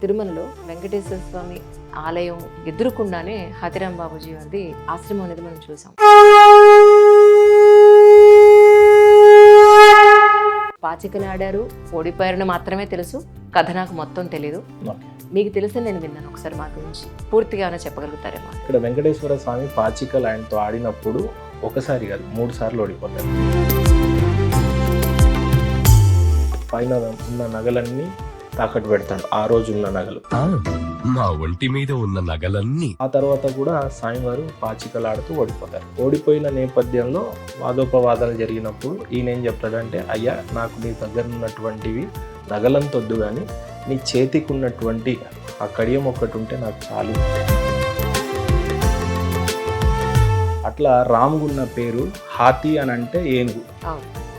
తిరుమలలో వెంకటేశ్వర స్వామి ఆలయం ఎదురుకుండానే హతిరాం బాబుజీ వారి ఆశ్రమం అనేది మనం చూసాం. పాచికలు ఆడారు, ఓడిపోయారని మాత్రమే తెలుసు, కథ నాకు మొత్తం తెలీదు. మీకు తెలిసి నేను విన్నాను, ఒకసారి మా గురించి పూర్తిగా ఏమైనా చెప్పగలుగుతారేమో. ఇక్కడ వెంకటేశ్వర స్వామి పాచికలు ఆయనతో ఆడినప్పుడు ఒకసారి కాదు 3 సార్లు ఓడిపోతారు. పైన ఉన్న నగలన్నీ తాకట్టు పెడతాడు, ఆ రోజు ఉన్న నగలు, మా ఒంటి మీద ఉన్న నగలన్నీ. ఆ తర్వాత కూడా స్వామివారు పాచికలు ఆడుతూ ఓడిపోతారు. ఓడిపోయిన నేపథ్యంలో వాదోపవాదాలు జరిగినప్పుడు ఈయన ఏం చెప్తాడంటే, అయ్యా నాకు నీ దగ్గర ఉన్నటువంటివి నగలంతొద్దు కానీ నీ చేతికి ఉన్నటువంటి ఆ కడియం ఒక్కటి ఉంటే నాకు చాలు. అట్లా రాముగున్న పేరు హాతీ అని అంటే ఏనుగు.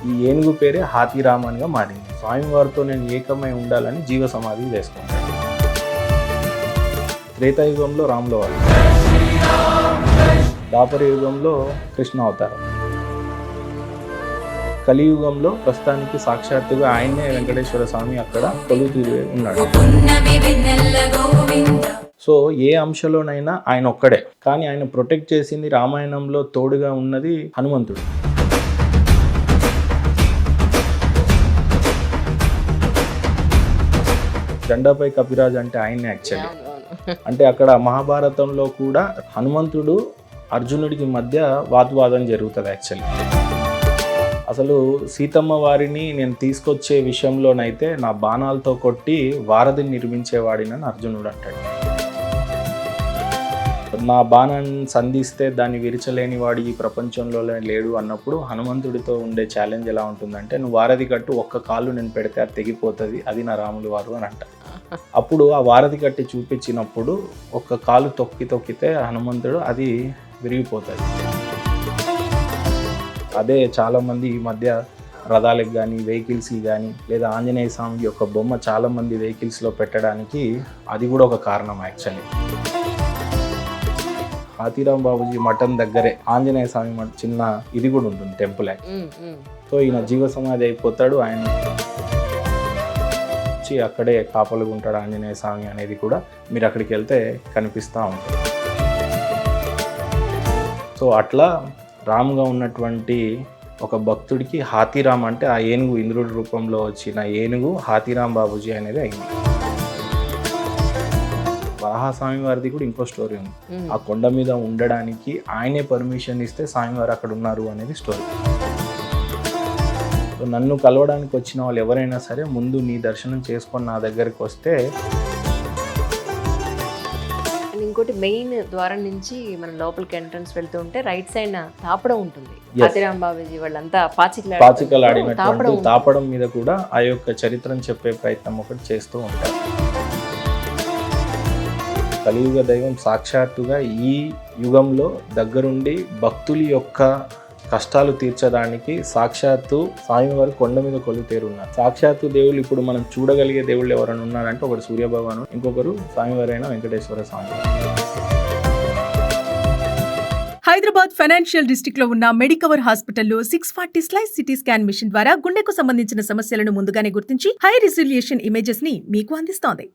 ఈ ఏనుగు పేరే హాతీరామన్గా మారింది. స్వామివారితో నేను ఏకమై ఉండాలని జీవ సమాధి చేసుకుంటాను. త్రేతాయుగంలో రాముల వారు, ద్వాపర యుగంలో కృష్ణ అవతారం, కలియుగంలో ప్రస్తుతానికి సాక్షాత్తుగా ఆయన్నే వెంకటేశ్వర స్వామి అక్కడ కొలువు ఉన్నాడు. సో ఏ అంశంలోనైనా ఆయన ఒక్కడే, కానీ ఆయన ప్రొటెక్ట్ చేసింది రామాయణంలో తోడుగా ఉన్నది హనుమంతుడు. జెండాపై కపిరాజు అంటే ఆయన్నే యాక్చువల్లీ. అంటే అక్కడ మహాభారతంలో కూడా హనుమంతుడు అర్జునుడికి మధ్య వాగ్వాదం జరుగుతుంది యాక్చువల్లీ. అసలు సీతమ్మ వారిని నేను తీసుకొచ్చే విషయంలోనైతే నా బాణాలతో కొట్టి వారధిని నిర్మించేవాడినని అర్జునుడు అంటాడు. నా బాణాన్ని సంధిస్తే దాన్ని విరచలేని వాడు ఈ ప్రపంచంలో లేడు అన్నప్పుడు హనుమంతుడితో ఉండే ఛాలెంజ్ ఎలా ఉంటుందంటే, నువ్వు వారధి కట్టు, ఒక్క కాళ్ళు నేను పెడితే అది తెగిపోతుంది, అది నా రాములు వారు అని అంట. అప్పుడు ఆ వారధి కట్టి చూపించినప్పుడు ఒక్క కాలు తొక్కితే హనుమంతుడు అది విరిగిపోతుంది. అదే చాలామంది ఈ మధ్య రథాలకు కానీ వెహికల్స్కి కానీ లేదా ఆంజనేయ స్వామి యొక్క బొమ్మ చాలామంది వెహికల్స్లో పెట్టడానికి అది కూడా ఒక కారణం యాక్చువల్లీ. హాతీరాం బాబుజీ మఠం దగ్గరే ఆంజనేయ స్వామి చిన్న ఇది కూడా ఉంటుంది, టెంపుల్. సో ఈయన జీవ సమాధి అయిపోతాడు, ఆయన అక్కడే కాపలుగా ఉంటాడు ఆంజనేయ స్వామి అనేది కూడా మీరు అక్కడికి వెళ్తే కనిపిస్తూ ఉంటుంది. సో అట్లా రాముగా ఉన్నటువంటి ఒక భక్తుడికి హాతీరాం అంటే ఆ ఏనుగు, ఇంద్రుడి రూపంలో వచ్చిన ఏనుగు హాతీరాం బాబుజీ అనేది అయింది. వరాహస్వామి వారిది కూడా ఇంకో స్టోరీ ఉంది. ఆ కొండ మీద ఉండడానికి ఆయనే పర్మిషన్ ఇస్తే స్వామివారు అక్కడ ఉన్నారు అనేది స్టోరీ. సో నన్ను కలవడానికి వచ్చిన వాళ్ళు ఎవరైనా సరే ముందు నీ దర్శనం చేసుకొని నా దగ్గరికి వస్తే. ఇంకోటి మెయిన్ ద్వారం నుంచి మనం లోపలికి ఎంట్రన్స్ వెళ్తూ ఉంటే రైట్ సైడ్ తాపడం ఉంటుంది. హతిరాం బాబుజీ వాళ్ళంతా పాచికలు ఆడినటువంటి తాపడం మీద కూడా ఆ యొక్క చరిత్రను చెప్పే ప్రయత్నం ఒకటి చేస్తూ ఉంటారు. కలియుగ దైవం సాక్షాత్తుగా ఈ యుగంలో దగ్గరుండి భక్తుల యొక్క కష్టాలు తీర్చడానికి సాక్షాత్తు స్వామివారు కొండ మీద కొలుతేరున్నారు. సాక్షాత్తు దేవుళ్ళు ఇప్పుడు మనం చూడగలిగే దేవుళ్ళు ఎవరైనా ఉన్నారంటే ఒకరు సూర్యభగవాను, ఇంకొకరు స్వామివారైన వెంకటేశ్వర స్వామి. హైదరాబాద్ ఫైనాన్షియల్ డిస్ట్రిక్ట్ లో ఉన్న మెడికవర్ హాస్పిటల్లో 640 స్లైస్ సిటీ స్కాన్ మిషన్ ద్వారా గుండెకు సంబంధించిన సమస్యలను ముందుగానే గుర్తించి హై రిజల్యూషన్ ఇమేజెస్ ని మీకు అందిస్తోంది.